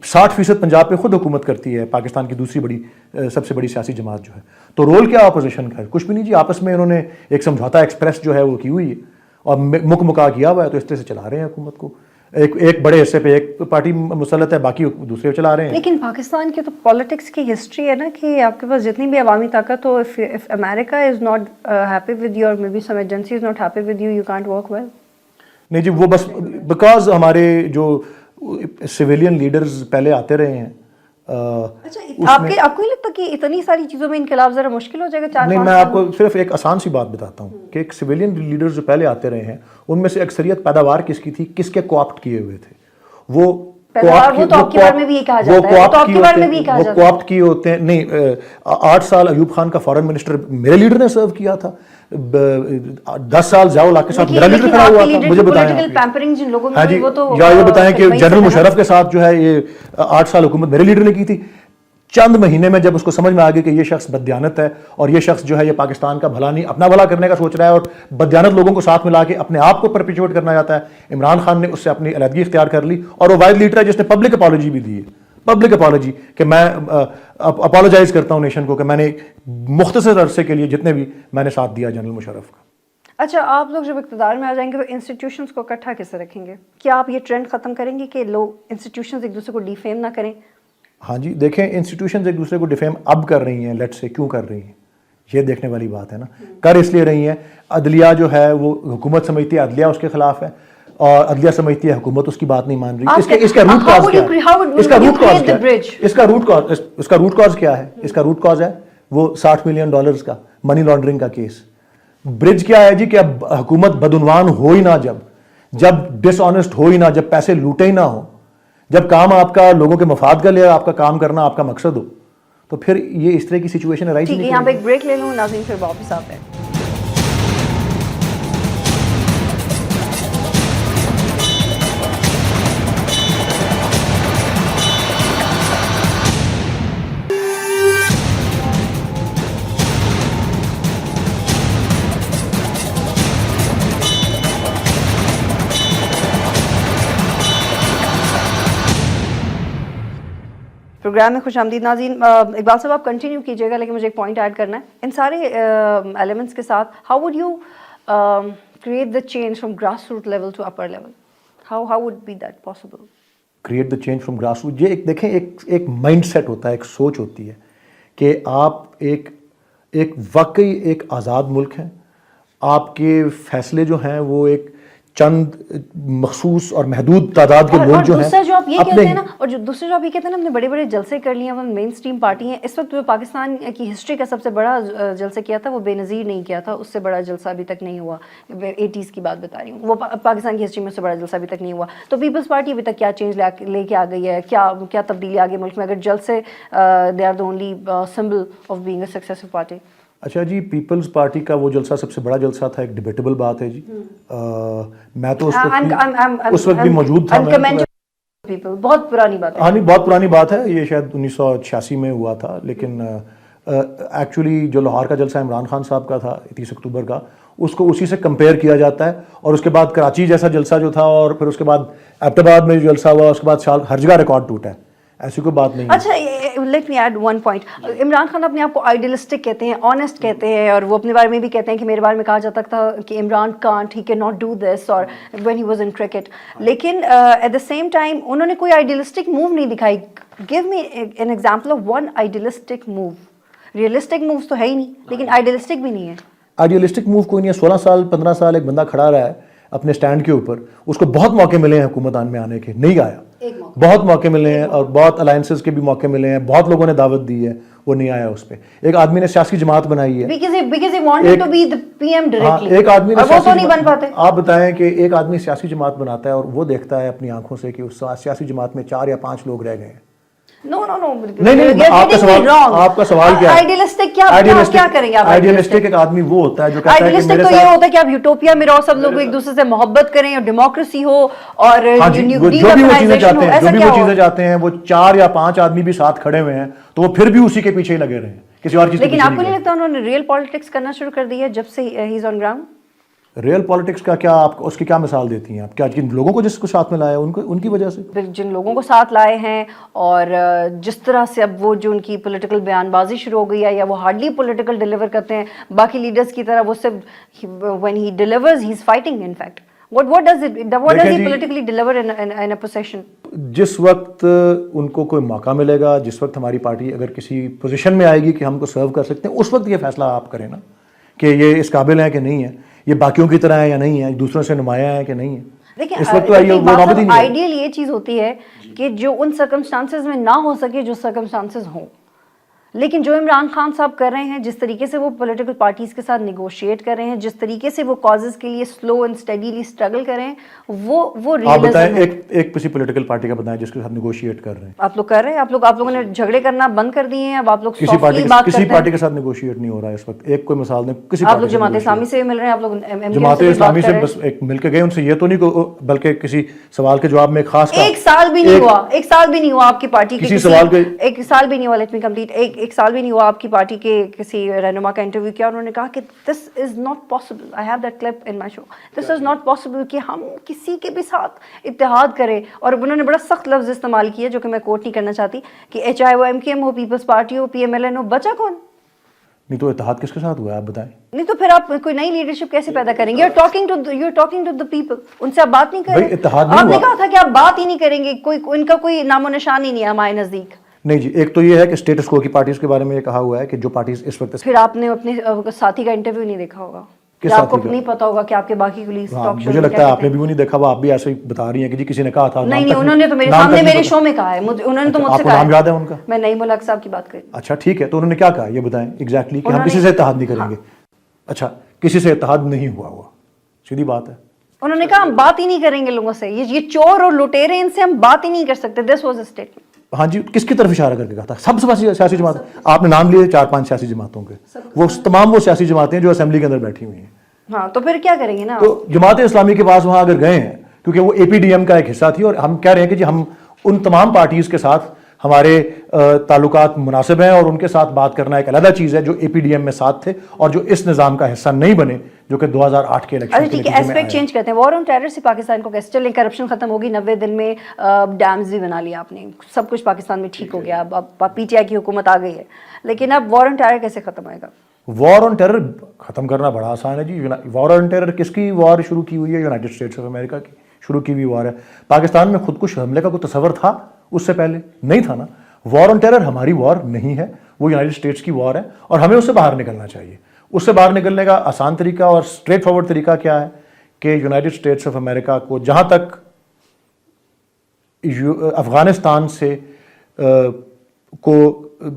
60% پنجاب پہ خود حکومت کرتی ہے پاکستان کی دوسری بڑی سب سے بڑی سیاسی جماعت جو ہے. تو رول کیا اپوزیشن کا ہے؟ کچھ بھی نہیں جی، آپس میں انہوں نے ایک سمجھوتا ایکسپریس جو ہے وہ کی ہوئی ہے اور مکا کیا ہوا ہے، تو اس طرح سے چلا رہے ہیں حکومت کو. ایک بڑے حصے پہ ایک پارٹی مسلط ہے، باقی دوسرے چلا رہے ہیں. لیکن پاکستان کی تو پالیٹکس کی ہسٹری ہے نا کہ آپ کے پاس جتنی بھی عوامی طاقت ہو، if America is not happy with you or maybe some agency is not happy with you, you can't work well. نہیں جی، وہ بس بیکاز ہمارے جو سویلین لیڈرز پہلے آتے رہے ہیں. آپ کو نہیں لگتا کہ اتنی ساری چیزوں میں انقلاب ذرا مشکل ہو جائے گا؟ نہیں، میں آپ کو صرف ایک آسان سی بات بتاتا ہوں کہ ایک سویلین لیڈرز جو پہلے آتے رہے ہیں، ان میں سے اکثریت پیداوار کس کی تھی؟ کس کے کوآپٹ کیے ہوئے تھے؟ وہ کوآپٹ کیے ہوتے ہیں. نہیں، 8 سال ایوب خان کا فارن منسٹر میرے لیڈر نے سرو کیا تھا. 10 سال ضیاء الحق کے ساتھ میرا لیڈر کھڑا ہوا تھا. مجھے بتائیں، ہاں جی، یا یہ بتائیں کہ جنرل مشرف کے ساتھ جو ہے یہ 8 سال حکومت میرے لیڈر نے کی تھی. چند مہینے میں جب اس کو سمجھ میں آ گئی کہ یہ شخص بددیانت ہے اور یہ شخص جو ہے یہ پاکستان کا بھلا نہیں اپنا بھلا کرنے کا سوچ رہا ہے اور بددیانت لوگوں کو ساتھ ملا کے اپنے آپ کو پرپیچویٹ کرنا چاہتا ہے، عمران خان نے اس سے اپنی علیحدگی اختیار کر لی. اور وہ واحد لیڈر ہے جس نے پبلک اپالوجی بھی دی ہے، پبلک اپالوجی کہ میں اپالوجائز کرتا ہوں نیشن کو کہ میں نے مختصر عرصے کے لیے جتنے بھی میں نے ساتھ دیا جنرل مشرف کا. اچھا، آپ لوگ جب اقتدار میں آ جائیں گے تو انسٹیٹیوشنز کو اکٹھا کیسے رکھیں گے؟ کیا آپ یہ ٹرینڈ ختم کریں گے کہ لوگ انسٹیٹیوشنز ایک دوسرے کو ڈیفیم نہ کریں؟ ہاں جی، دیکھیں انسٹیٹیوشنز ایک دوسرے کو ڈیفیم اب کر رہی ہیں، لیٹ سے کیوں کر رہی ہیں، یہ دیکھنے والی بات ہے نا. کر اس لیے رہی ہیں، عدلیہ جو ہے وہ حکومت سمجھتی ہے عدلیہ اس کے خلاف ہے، اور عدلیہ سمجھتی ہے حکومت اس کی بات نہیں مان رہی. اس کا روٹ کاز کیا ہے؟ اس کا روٹ کاز کیا ہے؟ اس کا روٹ کاز ہے وہ $60 ملین کا منی لانڈرنگ کا کیس. برج کیا ہے جی کہ اب حکومت بدعنوان ہو ہی نہ، جب ڈس آنیسٹ ہو ہی نہ، جب پیسے لوٹے ہی نہ ہو، جب کام آپ کا لوگوں کے مفاد کا لیے آپ کا کام کرنا آپ کا مقصد ہو، تو پھر یہ اس طرح کی سچویشن ہے. ٹھیک ہے، یہاں پہ ایک بریک لے لوں، ناظرین پھر واپس آتے ہیں. پروگرام میں خوش آمدید ناظرین. اقبال صاحب آپ کنٹینیو کیجیے گا، لیکن مجھے ایک پوائنٹ ایڈ کرنا ہے. ان سارے ایلیمنٹس کے ساتھ how would you create the change from grass root level to upper level? How would be that possible? Create the change from grass root, یہ دیکھیں ایک مائنڈ سیٹ ہوتا ہے، ایک سوچ ہوتی ہے کہ آپ ایک واقعی ایک آزاد ملک ہیں. آپ کے فیصلے جو ہیں وہ ایک چند مخصوص اور محدود تعداد کے لوگ جو ہیں. دوسرا جو آپ یہ کہتے ہیں نا، اور دوسرے جو آپ یہ کہتے ہیں نا، ہم نے بڑے بڑے جلسے کر لیے، ہم مین اسٹریم پارٹی ہیں. اس وقت پاکستان کی ہسٹری کا سب سے بڑا جلسہ کیا تھا وہ بے نظیر نہیں کیا تھا، اس سے بڑا جلسہ ابھی تک نہیں ہوا. 80s کی بات بتا رہی ہوں، وہ پاکستان کی ہسٹری میں سے بڑا جلسہ ابھی تک نہیں ہوا. تو پیپلز پارٹی ابھی تک کیا چینج لے کے آ گئی ہے؟ کیا تبدیلی آ گئی ملک میں؟ اگر جلسے they are the only symbol of being a successful party. اچھا جی، پیپلز پارٹی کا وہ جلسہ سب سے بڑا جلسہ تھا، ایک ڈیبیٹیبل بات ہے جی. میں تو اس وقت بھی موجود تھا. بہت پرانی بات ہے. ہاں نہیں، بہت پرانی بات ہے، یہ شاید 1986 میں ہوا تھا. لیکن ایکچولی جو لاہور کا جلسہ عمران خان صاحب کا تھا 30 اکتوبر کا، اس کو اسی سے کمپیئر کیا جاتا ہے. اور اس کے بعد کراچی جیسا جلسہ جو تھا، اور پھر اس کے بعد ایبٹ آباد میں جو جلسہ ہوا، اس کے بعد ہر جگہ ریکارڈ ٹوٹا ہے. ایسی کوئی بات نہیں ہے. اچھا، let me add one point. Imran Khan اپنے آپ کو آئیڈیلسٹک کہتے ہیں، آنیسٹ کہتے ہیں، اور وہ اپنے بارے میں بھی کہتے ہیں کہ میرے بارے میں کہا جاتا تھا کہ Imran can't, he can not do this, اور when he was in cricket. لیکن ایٹ دا سیم ٹائم انہوں نے کوئی آئیڈیلسٹک موو نہیں دکھائی. Give me an example of one idealistic move. Realistic moves تو ہے ہی نہیں، لیکن آئیڈیلسٹک بھی نہیں ہے. آئیڈیلسٹک موو کوئی نہیں ہے. 16 سال 15 سال ایک بندہ کھڑا رہا ہے اپنے سٹینڈ کے اوپر، اس کو بہت موقع ملے ہیں حکومت میں آنے کے، نہیں آیا. بہت موقع ملے ہیں اور بہت الائنسز کے بھی موقع ملے ہیں, بہت لوگوں نے دعوت دی ہے, وہ نہیں آیا اس پہ. ایک آدمی نے سیاسی جماعت بنائی ہے, because he wanted to be the PM directly. ایک آدمی نے وہ تو نہیں بن پاتے. آپ بتائیں کہ ایک آدمی سیاسی جماعت بناتا ہے اور وہ دیکھتا ہے اپنی آنکھوں سے کہ اس سیاسی جماعت میں 4 یا 5 لوگ رہ گئے ہیں. No. نہیں, آپ کا سوال کیا ہے؟ آئیڈیلسٹک کیا کریں گے آپ؟ آئیڈیلسٹک ایک آدمی وہ ہوتا ہے جو کہتا ہے کہ آئیڈیلسٹک میرے تو یہ ساتھ ہوتا ہے کہ آپ یوٹوپیا میں رہو, سب لوگ ایک دوسرے سے محبت کریں اور ڈیموکریسی ہو اور جو بھی وہ چیزیں چاہتے ہیں وہ 4 یا 5 آدمی بھی ساتھ کھڑے ہوئے ہیں تو وہ پھر بھی اسی کے پیچھے ہی لگے رہے ہیں, کسی اور چیز کے پیچھے. لیکن آپ کو نہیں لگتا انہوں نے ریئل پالیٹکس کرنا شروع کر دی ہے جب سے ہی از آن گراؤنڈ؟ ریئل پالیٹکس کا کیا آپ اس کی کیا مثال دیتی ہیں آپ؟ کیا جن لوگوں کو جس کو ساتھ میں لایا ان کی وجہ سے؟ جن لوگوں کو ساتھ لائے ہیں اور جس طرح سے اب وہ جو ان کی پولیٹیکل بیان بازی شروع ہو گئی ہے, یا وہ ہارڈلی پولیٹیکل ڈیلیور کرتے ہیں باقی لیڈرز کی طرح, وہ صرف when he delivers he is fighting in fact. What does he politically deliver in a position? جس وقت ان کو کوئی موقع ملے گا, جس وقت ہماری پارٹی اگر کسی پوزیشن میں آئے گی کہ ہم کو سرو کر سکتے ہیں, اس وقت یہ فیصلہ آپ کریں نا کہ یہ اس قابل ہیں کہ نہیں ہے, یہ باقیوں کی طرح ہے یا نہیں ہے, دوسروں سے نمایاں ہے کہ نہیں ہے. اس وقت تو آئیڈیل یہ چیز ہوتی ہے کہ جو ان سرکمسٹانسز میں نہ ہو سکے جو سرکمسٹانسز ہوں, لیکن جو عمران خان صاحب کر رہے ہیں, جس طریقے سے وہ پولیٹیکل پارٹیز کے ساتھ نیگوشیٹ کر رہے ہیں, جس طریقے سے وہ کازز کے لیے سلو اینڈ اسٹڈیلی اسٹرگل کر رہے ہیں, وہ آپ بتائیں ایک کسی پولیٹیکل پارٹی کا بتائیں جس کے ساتھ نیگوشیٹ کر رہے ہیں. آپ لوگ کر رہے ہیں, آپ لوگوں نے جھگڑے کرنا بند کر دیے ہیں, اب آپ لوگ کسی پارٹی کے ساتھ نیگوشیٹ نہیں ہو رہا ہے اس وقت. ایک کوئی مثال دیں کسی آپ لوگ جماعت اسلامی سے مل رہے ہیں, آپ لوگ جماعت اسلامی سے بس ایک مل کے گئے, ان سے یہ تو نہیں بلکہ کسی سوال کے جواب میں خاص ایک سال بھی نہیں ہوا آپ کی پارٹی کے سوال کے, ایک سال بھی نہیں ہوا, لیٹ می کمپلیٹ, ایک سال بھی نہیں ہوا آپ کی پارٹی کے کسی رہنما کا انٹرویو کیا, انہوں نے کہا کہ this is not possible, I have that clip in my show, this is not possible کہ ہم کسی کے بھی ساتھ اتحاد کریں. اور انہوں نے بڑا سخت لفظ استعمال کیا جو کہ میں کوٹ نہیں کرنا چاہتی, کہ ایچ آئی او ایم کے ایم ہو, پیپلز پارٹی ہو, پی ایم ایل این ہو, بچا کون؟ نہیں تو اتحاد کس کے ساتھ ہوا ہے آپ بتائیں. نہیں تو پھر آپ کوئی نئی لیڈرشپ کیسے پیدا کریں گے؟ You are talking to the people, ان سے آپ بات نہیں کریں. آپ نے کہا تھا کہ آپ بات ہی نہیں کریں گے, ان کا کوئی نام و نشان ہی نہیں ہے ہمارے نزدیک. نہیں جی, ایک تو یہ ہے کہ اسٹیٹس کو کی پارٹیز کے بارے میں یہ کہا ہوا ہے کہ جو پارٹیز اس وقت. پھر آپ نے اپنے ساتھی کا انٹرویو نہیں دیکھا ہوگا, آپ کو نہیں پتا ہوگا کہ آپ کے باقی کولیگز ٹاک شو. مجھے لگتا ہے آپ نے بھی وہ نہیں دیکھا, وہ آپ بھی ایسے ہی بتا رہی ہیں کہ جی کسی نے کہا تھا. نہیں, انہوں نے تو میرے سامنے میرے شو میں کہا ہے, انہوں نے تو مجھ سے کہا. نام یاد ہے ان کا؟ میں نئی ملک صاحب کی بات کر رہی ہوں. اچھا ٹھیک ہے, تو انہوں نے کیا کہا یہ بتائیں ایگزیکٹلی کہ ہم کسی سے اتحاد نہیں کریں گے. اچھا کسی سے اتحاد نہیں ہوا, سیدھی بات ہے. انہوں نے کہا ہم بات ہی نہیں کریں گے لوگوں سے, یہ چور اور لٹیرے, ان سے ہم بات ہی نہیں کر سکتے. This was a statement. ہاں جی, کس کی طرف اشارہ کر کے کہا تھا؟ سب سے سیاسی جماعت, آپ نے نام لیے 4-5 سیاسی جماعتوں کے, وہ تمام وہ سیاسی جماعتیں جو اسمبلی کے اندر بیٹھی ہوئی ہیں. ہاں تو پھر کیا کریں گے نا. تو جماعت اسلامی کے پاس وہاں اگر گئے ہیں کیونکہ وہ اے پی ڈی ایم کا ایک حصہ تھی, اور ہم کہہ رہے ہیں کہ جی ہم ان تمام پارٹیز کے ساتھ ہمارے تعلقات مناسب ہیں اور ان کے ساتھ بات کرنا ایک علیحدہ چیز ہے جو اے پی ڈی ایم میں ساتھ تھے اور جو اس نظام کا حصہ نہیں بنے جو کہ 2008 کے الیکشن. ٹھیک ہے, ایسپیکٹ چینج کرتے ہیں. وار آن ٹیرر سے پاکستان کو کیسے چلیں؟ کرپشن ختم ہوگی 90 دن میں, ڈیمز بھی بنا لیا آپ نے, سب کچھ پاکستان میں ٹھیک ہو گیا, اب پی ٹی آئی کی حکومت آ گئی ہے, لیکن اب وار آن ٹیرر کیسے ختم ہوئے گا؟ وار آن ٹیرر ختم کرنا بڑا آسان ہے جی. وار آن ٹیرر کس کی وار شروع کی ہوئی ہے؟ یونائٹڈ اسٹیٹس آف امریکہ کی شروع کی ہوئی وار ہے. پاکستان میں خودکش حملے کا کوئی تصور تھا اس سے پہلے؟ نہیں تھا نا. وار آن ٹیرر ہماری وار نہیں ہے, وہ یونائٹڈ اسٹیٹس کی وار ہے, اور ہمیں اس سے باہر نکلنا چاہیے. اس سے باہر نکلنے کا آسان طریقہ اور اسٹریٹ فارورڈ طریقہ کیا ہے کہ یونائٹڈ اسٹیٹس آف امریکہ کو جہاں تک افغانستان سے کو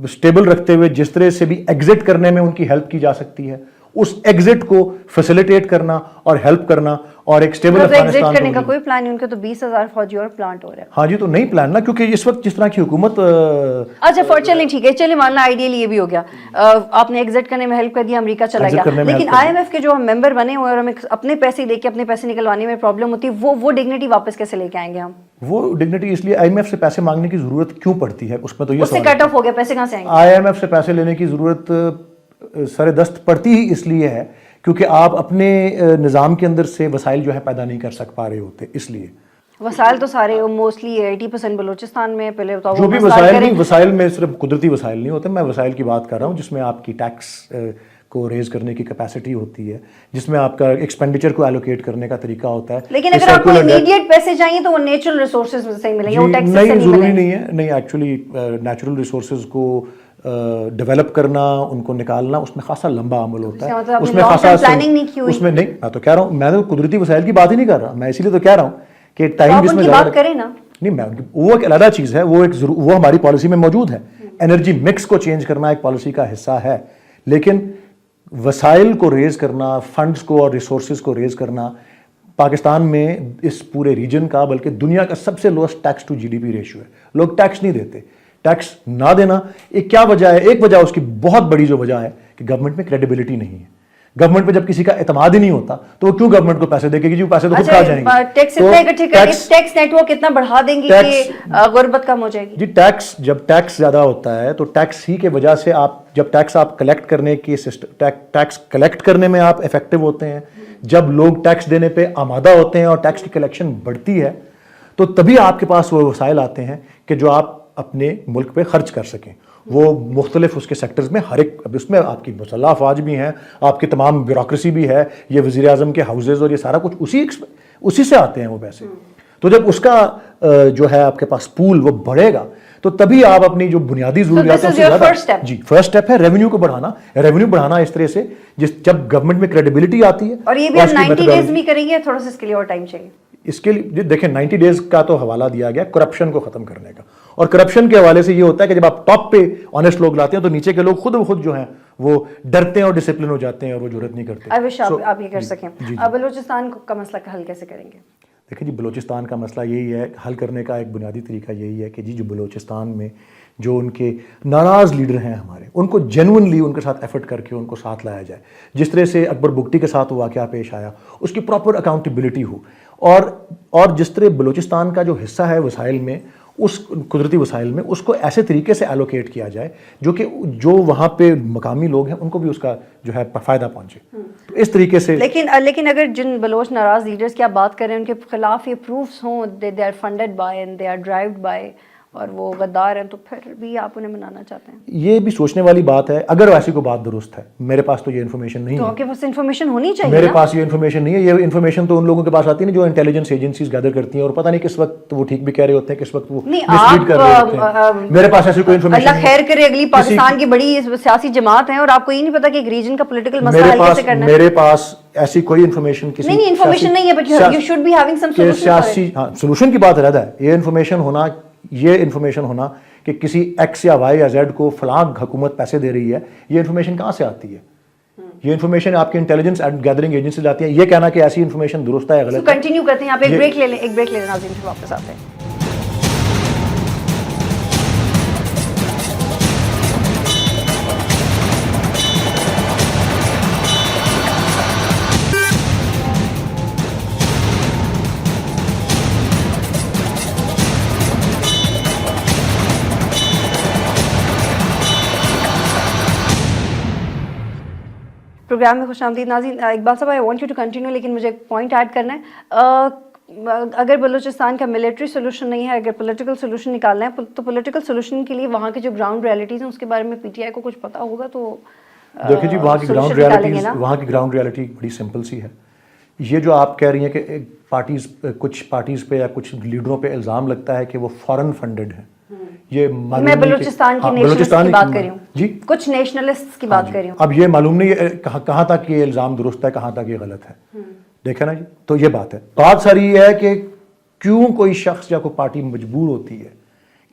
اسٹیبل رکھتے ہوئے جس طرح سے بھی ایگزٹ کرنے میں ان کی ہیلپ کی جا سکتی ہے, اس ایگزٹ کو فیسیلیٹیٹ کرنا اور ہیلپ کرنا اور ایک اسٹیبل افغانستان کرنے کا کوئی پلان نہیں. ان کے تو 20,000 فوجی اور پلانٹ ہو رہے ہیں. ہاں جی, تو نہیں پلان نا, کیونکہ اس وقت جس طرح کی حکومت. اچھا چلیں ٹھیک ہے, چلیں ماننا آئیڈیلی یہ بھی ہو گیا, آپ نے ایگزٹ کرنے میں ہیلپ کر دیا, امریکہ چلا گیا, لیکن آئی ایم ایف کے جو ہم ممبر بنے ہوئے اور ہمیں اپنے پیسے دے کے اپنے پیسے نکلوانے میں پرابلم ہوتی ہے, وہ ڈگنیٹی واپس کیسے لے کے آئیں گے ہم؟ وہ ڈگنیٹی اس لیے آئی ایم ایف سے پیسے مانگنے کی ضرورت کیوں پڑتی ہے اس میں تو یہ اس سے کٹ آف ہو گیا, پیسے کہاں سے آئیں گے؟ آئی ایم ایف سے پیسے لینے کی ضرورت سر دست پڑتی ہی اس لیے ہے کیونکہ آپ اپنے نظام کے اندر سے وسائل جو ہے پیدا نہیں کر سک پا رہے ہوتے. اس لیے وسائل تو سارے موسٹلی 80% بلوچستان میں. پہلے بتاؤ جو بھی وسائل نہیں, وسائل میں صرف قدرتی وسائل نہیں ہوتے, میں وسائل کی بات کر رہا ہوں جس میں آپ کی ٹیکس کو ریز کرنے کی کیپیسٹی ہوتی ہے, جس میں آپ کا ایکسپینڈیچر کو ایلوکیٹ کرنے کا طریقہ ہوتا ہے. لیکن اگر آپ کو امیڈیٹ پیسے چاہیے تو وہ نیچرل ریسورسز سے ملیں گے, وہ ٹیکس سے نہیں ضروری نہیں ہے. نہیں, ایکچولی نیچرل ریسورسز کو ڈیولپ کرنا, ان کو نکالنا, اس میں خاصا لمبا عمل ہوتا ہے. اس میں خاصا پلاننگ نہیں کی ہوئی. اس میں نہیں, میں تو کہہ رہا ہوں, میں تو قدرتی وسائل کی بات ہی نہیں کر رہا, میں اسی لیے تو کہہ رہا ہوں کہ ٹائم جس میں بات کریں نا, نہیں میں وہ ایک علیحدہ چیز ہے, وہ ہماری پالیسی میں موجود ہے. انرجی مکس کو چینج کرنا ایک پالیسی کا حصہ ہے, لیکن وسائل کو ریز کرنا, فنڈز کو اور ریسورسز کو ریز کرنا پاکستان میں اس پورے ریجن کا بلکہ دنیا کا سب سے lowest tax to G D P ratio ہے. لوگ ٹیکس نہیں دیتے. ٹیکس نہ دینا ایک کیا وجہ ہے؟ ایک وجہ اس کی بہت بڑی جو وجہ ہے کہ گورنمنٹ میں کریڈیبلٹی نہیں ہے. گورنمنٹ پہ جب کسی کا اعتماد ہی نہیں ہوتا تو وہ کیوں گورنمنٹ کو پیسے دے گی؟ وہ پیسے تو خود کھا جائیں گے. ٹیکس اتنا اکٹھے کریں, ٹیکس نیٹ ورک اتنا بڑھا دیں گے کہ غربت کم ہو جائے گی. جی ٹیکس, جب ٹیکس زیادہ ہوتا ہے تو ٹیکس ہی کے وجہ سے آپ, جب ٹیکس آپ کلیکٹ کرنے کی ٹیکس کلیکٹ کرنے میں آپ افیکٹو ہوتے ہیں, جب لوگ ٹیکس دینے پہ آمادہ ہوتے ہیں اور ٹیکس کی کلیکشن بڑھتی ہے تو تبھی آپ کے پاس وہ وسائل آتے ہیں کہ جو آپ اپنے ملک پہ خرچ کر سکیں. وہ مختلف اس کے سیکٹرز میں ہر ایک, اس میں آپ کی مسلح افواج بھی ہیں, آپ کی تمام بیوروکریسی بھی ہے, یہ وزیر اعظم کے ہاؤسز اور یہ سارا کچھ اسی سے آتے ہیں وہ پیسے. تو جب اس کا جو ہے آپ کے پاس پول وہ بڑھے گا تو تبھی آپ اپنی جو بنیادی ضروریات جی فرسٹ اسٹیپ ہے ریونیو کو بڑھانا. ریونیو بڑھانا اس طرح سے جب گورنمنٹ میں کریڈیبلٹی آتی ہے. اور یہ بھی ہم 90 ڈیز میں کریں گے, تھوڑا سا اس کے لیے اور ٹائم چاہیے. اس کے لیے دیکھیں 90 ڈیز کا تو حوالہ دیا گیا کرپشن کو ختم کرنے کا, اور کرپشن کے حوالے سے یہ ہوتا ہے کہ جب آپ ٹاپ پہ آنےسٹ لوگ لاتے ہیں تو نیچے کے لوگ خود بخود جو ہیں وہ ڈرتے ہیں اور ڈسپلن ہو جاتے ہیں اور وہ جرات نہیں کرتے. I wish آپ یہ کر سکیں. بلوچستان کا مسئلہ کا حل کیسے کریں گے؟ دیکھیں جی بلوچستان کا مسئلہ یہی ہے, حل کرنے کا ایک بنیادی طریقہ یہی ہے کہ جی جو بلوچستان میں جو ان کے ناراض لیڈر ہیں ہمارے, ان کو جینوئنلی ان کے ساتھ ایفرٹ کر کے ان کو ساتھ لایا جائے. جس طرح سے اکبر بگٹی کے ساتھ واقعہ پیش آیا اس کی پراپر اکاؤنٹیبلٹی ہو, اور جس طرح بلوچستان کا جو حصہ ہے وسائل میں, اس قدرتی وسائل میں, اس کو ایسے طریقے سے ایلوکیٹ کیا جائے جو وہاں پہ مقامی لوگ ہیں ان کو بھی اس کا جو ہے فائدہ پہنچے. تو اس طریقے سے لیکن اگر جن بلوچ ناراض لیڈرز کی آپ بات کریں ان کے خلاف یہ پروفس ہوں, they are funded by and they are driven by, اور وہ غدار ہیں, تو پھر بھی آپ انہیں منانا چاہتے ہیں؟ یہ بھی سوچنے والی بات ہے. اگر ایسی کوئی بات درست ہے, میرے پاس تو یہ انفارمیشن نہیں ہے. تو آپ کے پاس انفارمیشن ہونی چاہیے. میرے پاس یہ انفارمیشن نہیں ہے. یہ انفارمیشن تو ان لوگوں کے پاس آتی ہے جو انٹیلیجنس ایجنسیز گیدر کرتی ہیں, اور پتہ نہیں کس وقت وہ ٹھیک بھی کہہ رہے ہوتے ہیں, کس وقت وہ مسلیڈ کر رہے ہوتے ہیں. میرے پاس ایسی کوئی انفارمیشن اللہ خیر کرے, اگلی پاکستان کی بڑی سیاسی جماعت ہے اور آپ کو یہ نہیں پتا کہ ایک ریجن کا پولیٹیکل مسئلہ حل کیسے کرنا ہے. میرے پاس ایسی کوئی انفارمیشن نہیں انفارمیشن نہیں ہے, but you should be having some solution. سیاسی سولوشن کی بات علیحدہ ہے. یہ انفارمیشن ہونا کہ کسی ایکس یا وائی یا زیڈ کو فلاں حکومت پیسے دے رہی ہے, یہ انفارمیشن کہاں سے آتی ہے؟ یہ انفارمیشن آپ کے انٹیلیجنس اینڈ گیدرنگ ایجنسی سے آتی ہے. یہ کہنا کہ ایسی انفارمیشن درست ہے یا غلط ہے. کنٹینیو کرتے ہیں, آپ ایک بریک لے لیں ناظرین, پھر واپس آتے ہیں. پروگرام میں خوش آمدید ناظرین. اقبال صاحب, I want you to continue, لیکن مجھے ایک پوائنٹ ایڈ کرنا ہے. اگر بلوچستان کا ملٹری سولوشن نہیں ہے, اگر پولیٹیکل سولوشن نکالنا ہے, تو پولیٹیکل سولوشن کے لیے وہاں کے جو گراؤنڈ ریالٹیز ہیں اس کے بارے میں پی ٹی آئی کو کچھ پتا ہوگا تو دیکھیں جی وہاں کی گراؤنڈ ریالٹی بڑی سمپل سی ہے. یہ جو آپ کہہ رہی ہیں کہ کچھ پارٹیز پہ یا کچھ لیڈروں پہ الزام لگتا ہے کہ وہ فارن فنڈڈ ہیں, یہ میں بلوچستان کی نیشنلسٹ کی بات کر رہی ہوں جی, کچھ نیشنلسٹ کی بات کر رہی ہوں. اب یہ معلوم نہیں کہاں تک یہ الزام درست ہے, کہاں تک یہ غلط ہے. دیکھیں نا جی, تو یہ بات ہے. بات ساری یہ ہے کہ کیوں کوئی شخص یا کوئی پارٹی مجبور ہوتی ہے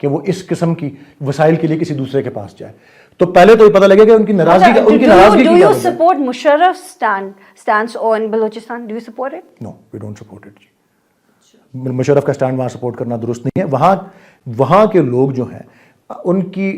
کہ وہ اس قسم کی وسائل کے لیے کسی دوسرے کے پاس جائے. تو پہلے تو یہ پتہ لگے کہ ان کی ناراضگی do you support Musharraf stand on Balochistan? Do you support it? No we don't support it. Musharraf کا اسٹینڈ وہاں سپورٹ کرنا درست نہیں ہے. وہاں کے لوگ جو ہیں ان کی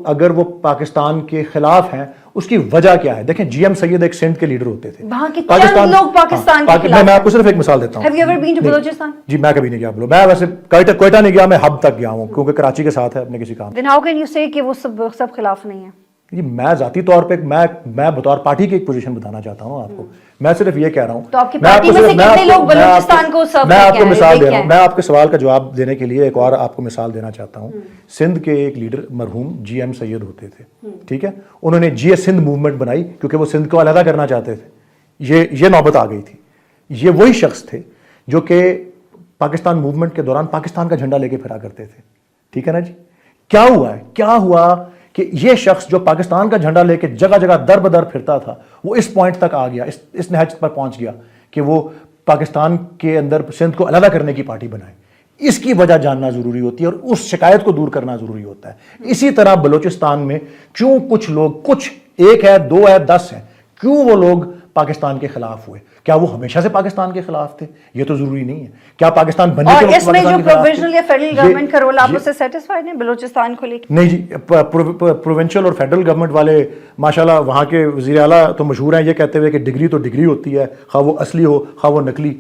اگر وہ پاکستان کے خلاف ہیں, اس کی وجہ کیا ہے؟ دیکھیں جی ایم سید ایک سندھ کے لیڈر ہوتے تھے. وہاں کے چند لوگ پاکستان کے خلاف. میں آپ کو صرف ایک مثال دیتا ہوں. Have you ever been to Balochistan? جی میں کبھی نہیں گیا. میں ویسے کوئٹہ نہیں گیا, میں ہب تک گیا ہوں کیونکہ کراچی کے ساتھ ہے اپنے کسی کام. Then how can you say کہ وہ سب خلاف نہیں ہیں؟ جی میں ذاتی طور پہ میں بطور پارٹی کی ایک پوزیشن بتانا چاہتا ہوں آپ کو. میں صرف یہ کہہ رہا ہوں, تو آپ کی پارٹی میں سے کتنے لوگ بلوچستان کو سرو میں آپ کو مثال دے رہا ہوں. میں آپ کے سوال کا جواب دینے کے لیے ایک اور آپ کو مثال دینا چاہتا ہوں. سندھ کے ایک لیڈر مرحوم جی ایم سید ہوتے تھے, ٹھیک ہے. انہوں نے جی ایس سندھ موومنٹ بنائی کیونکہ وہ سندھ کو علیحدہ کرنا چاہتے تھے. یہ نوبت آ گئی تھی. یہ وہی شخص تھے جو کہ پاکستان موومنٹ کے دوران پاکستان کا جھنڈا لے کے پھرا کرتے تھے, ٹھیک ہے نا جی. کیا ہوا کہ یہ شخص جو پاکستان کا جھنڈا لے کے جگہ جگہ در بدر پھرتا تھا, وہ اس پوائنٹ تک آ گیا, اس نہج پر پہنچ گیا کہ وہ پاکستان کے اندر سندھ کو علیحدہ کرنے کی پارٹی بنائے. اس کی وجہ جاننا ضروری ہوتی ہے اور اس شکایت کو دور کرنا ضروری ہوتا ہے. اسی طرح بلوچستان میں کیوں کچھ لوگ, کچھ ایک ہے, دو ہے, 10 ہیں, کیوں وہ لوگ پاکستان کے خلاف ہوئے؟ کیا وہ ہمیشہ سے پاکستان کے خلاف تھے؟ یہ تو ضروری نہیں ہے. کیا پاکستان بننے کے اور اس میں جو پاکستان کے خلاف تھے؟ پرووینشنل یا فیڈرل گورنمنٹ کا رول آپ اس سے سیٹسفائیڈ ہیں بلوچستان کو لے کے؟ نہیں جی, پروونشل اور فیڈرل گورنمنٹ والے ماشاءاللہ وہاں کے وزیر اعلیٰ تو مشہور ہیں یہ کہتے ہوئے کہ ڈگری تو ڈگری ہوتی ہے, خواہ وہ اصلی ہو خواہ وہ نقلی.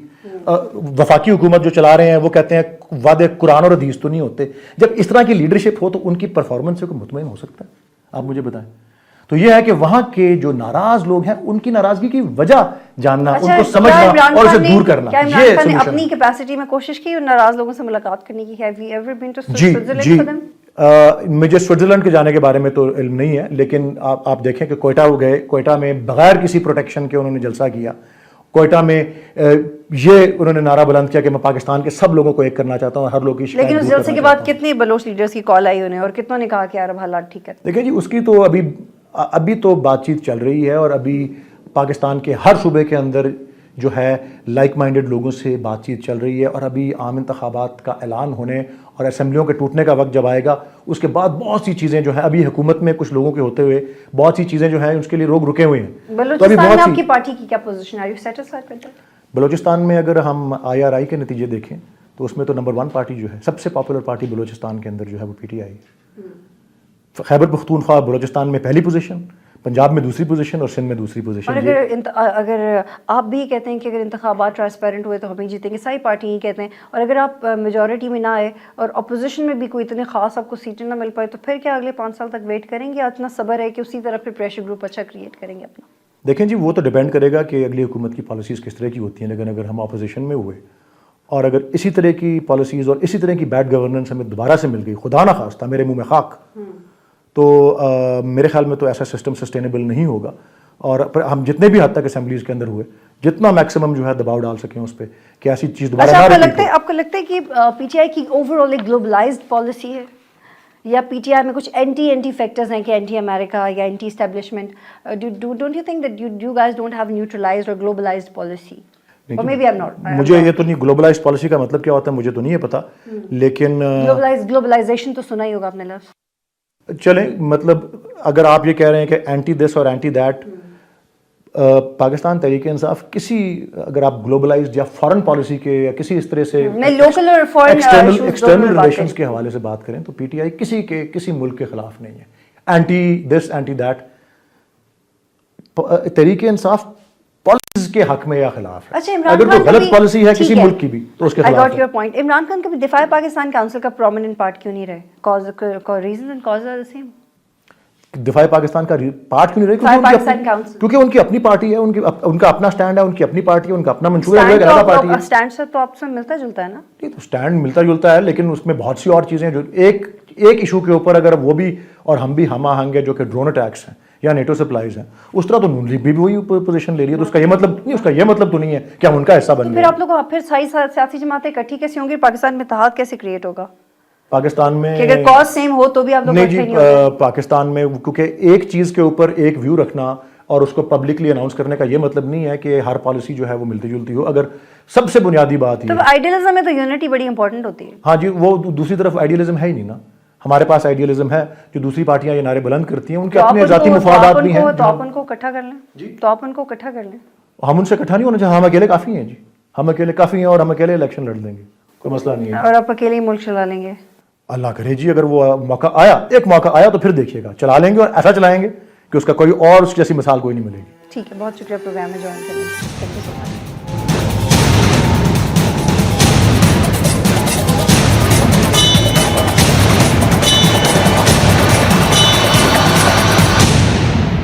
وفاقی حکومت جو چلا رہے ہیں وہ کہتے ہیں وعدے قرآن اور حدیث تو نہیں ہوتے. جب اس طرح کی لیڈرشپ ہو تو ان کی پرفارمنس سے کوئی مطمئن ہو سکتا ہے؟ آپ مجھے بتائیں. تو یہ ہے کہ وہاں کے جو ناراض لوگ ہیں ان کی ناراضگی کی وجہ جاننا, ان کو سمجھنا اور اسے دور کرنا. کیا عمران خان نے اپنی کیپیسٹی میں کوشش کی اور ناراض لوگوں سے ملاقات کرنے کی؟ Have you ever been to Switzerland for them? مجھے سوئٹزرلینڈ کے جانے کے بارے میں تو علم نہیں ہے, لیکن آپ دیکھیں کہ کوئٹہ وہ گئے, کوئٹہ میں بغیر کسی پروٹیکشن کے انہوں نے جلسہ کیا. کوئٹہ میں یہ انہوں نے نعرہ بلند کیا کہ میں پاکستان کے سب لوگوں کو ایک کرنا چاہتا ہوں, ہر لوگ کی شکایت. لیکن اس جلسے کے بعد کتنے بلوچ لیڈرز کی کال آئی انہیں اور کتنوں نے کہا کہ عرب حالات ٹھیک ہے؟ دیکھیں جی, اس کی تو ابھی تو بات چیت چل رہی ہے اور ابھی پاکستان کے ہر صوبے کے اندر جو ہے لائک مائنڈڈ لوگوں سے بات چیت چل رہی ہے. اور ابھی عام انتخابات کا اعلان ہونے اور اسمبلیوں کے ٹوٹنے کا وقت جب آئے گا اس کے بعد بہت سی چیزیں جو ہیں ابھی حکومت میں کچھ لوگوں کے ہوتے ہوئے بہت سی چیزیں جو ہیں اس کے لیے لوگ رکے ہوئے ہیں. بلوچستان میں آپ کی پارٹی کی کیا پوزیشن ہے؟ بلوچستان میں اگر ہم IRI کے نتیجے دیکھیں تو اس میں تو نمبر 1 پارٹی جو ہے, سب سے پاپولر پارٹی بلوچستان کے اندر جو ہے وہ PTI ہے. خیبر پختونخوا بلوچستان میں پہلی پوزیشن, پنجاب میں دوسری پوزیشن اور سندھ میں دوسری پوزیشن. اور اگر آپ بھی کہتے ہیں کہ اگر انتخابات ٹرانسپیرنٹ ہوئے تو ہم ہی جیتیں گے, ساری پارٹی ہی کہتے ہیں, اور اگر آپ میجورٹی میں نہ آئے اور اپوزیشن میں بھی کوئی اتنے خاص آپ کو سیٹیں نہ مل پائے تو پھر کیا اگلے 5 سال تک ویٹ کریں گے؟ اتنا صبر ہے کہ اسی طرح پھر پریشر گروپ اچھا کریٹ کریں گے اپنا؟ دیکھیں جی, وہ تو ڈیپینڈ کرے گا کہ اگلی حکومت کی پالیسیز کس طرح کی ہوتی ہیں. لیکن اگر ہم اپوزیشن میں ہوئے اور اگر اسی طرح کی پالیسیز اور اسی طرح کی بیڈ گورننس ہمیں دوبارہ سے مل گئی, خدا نہ خواستہ میرے منہ میں خاک, تو میرے خیال میں تو ایسا سسٹم سسٹینیبل نہیں ہوگا. اور ہم جتنے بھی حد تک اسمبلیز کے اندر ہوئے جتنا میکسیمم جو ہے دباؤ ڈال سکیں اس پہ کہ ایسی چیز دوبارہ نہ رپیٹ ہو. آپ کو لگتا ہے کہ PTI کی اوور آل ایک گلوبلائزڈ پالیسی ہے یا PTI میں کچھ اینٹی فیکٹرز ہیں کہ اینٹی امریکہ یا anti establishment? Don't you think that you guys don't have neutralized اور گلوبلائزڈ پالیسی؟ اور maybe I am not. مجھے یہ تو نہیں, گلوبلائزڈ پالیسی کا مطلب کیا ہوتا ہے مجھے تو نہیں پتا, لیکن گلوبلائزیشن تو سنا ہی ہوگا آپ نے لفظ. چلیں, مطلب اگر آپ یہ کہہ رہے ہیں کہ اینٹی دس اور اینٹی دیٹ, پاکستان تحریک انصاف کسی, اگر آپ گلوبلائزڈ یا فارن پالیسی کے یا کسی اس طرح سے ایکسٹرنل ریلیشنز کے حوالے سے بات کریں تو PTI کسی ملک کے خلاف نہیں ہے. Anti this entity that, Tehreek Insaf policies کے حق میں یا خلاف ہے. اگر کوئی غلط پالیسی ہے کسی ملک کی بھی تو اس کے خلاف ہے. I got your point. Imran Khan کبھی دفاع پاکستان کونسل کا پرومیننٹ پارٹ کیوں نہیں رہے؟ Reasons and cause are the same. Difa Pakistan کا پارٹ کیوں نہیں رہے؟ کیونکہ ان کی اپنی پارٹی ہے, ان کا اپنا سٹینڈ ہے, ان کی اپنی پارٹی ہے, ان کا اپنا منشور ہے, ایک الگ پارٹی ہے. سٹینڈ سے تو آپ سے ملتا جلتا ہے نا؟ نہیں تو سٹینڈ ملتا جلتا ہے, لیکن اس میں بہت سی اور چیزیں جو ایک ایشو کے اوپر اگر وہ بھی اور ہم بھی ہم آہنگ ہے جو کہ ڈرون اٹیکس ہیں یا نیٹو سپلائیز ہیں, اس طرح تو نون لیگ بھی وہی پوزیشن لے رہی ہے. تو اس کا یہ مطلب نہیں, اس کا یہ مطلب تو نہیں ہے کہ ہم ان کا حصہ بن گئے. پھر آپ لوگ پھر سیاسی جماعتیں اکٹھی کیسے ہوں گی؟ پاکستان میں اتحاد کیسے کریٹ ہوگا پاکستان میں؟ کہ اگر کاز سیم ہو تو بھی آپ لوگ نہیں جی, پاکستان میں کیونکہ ایک چیز کے اوپر ایک ویو رکھنا اور اس کو پبلکلی اناؤنس کرنے کا یہ مطلب نہیں ہے کہ ہر پالیسی جو ہے وہ ملتی جلتی ہو. اگر سب سے بنیادی بات یہ, تو آئیڈیلزم میں تو یونٹی بڑی امپورٹنٹ ہوتی ہے. ہاں جی, وہ دوسری طرف آئیڈیلزم ہے ہی نہیں نا. ہمارے پاس آئیڈیلزم ہے, جو دوسری پارٹیاں یہ نعرے بلند کرتی ہیں ان کے اپنے ذاتی مفادات بھی ہیں. تو آپ ان کو اکٹھا کر لیں, تو آپ ان کو اکٹھا کر لیں. ہم ان سے اکٹھا نہیں ہونا چاہیے, ہم اکیلے کافی ہیں جی, ہم اکیلے کافی ہیں اور ہم اکیلے الیکشن لڑ لیں گے, کوئی مسئلہ نہیں ہے. اور آپ اکیلے ہی ملک چلا لیں گے؟ اللہ کرے جی, اگر وہ موقع آیا, ایک موقع آیا تو پھر دیکھیے گا, چلا لیں گے اور ایسا چلائیں گے کہ اس کا کوئی اور اس جیسی مثال کوئی نہیں ملے گی. ٹھیک ہے, بہت شکریہ پروگرام میں جوائن کرنے.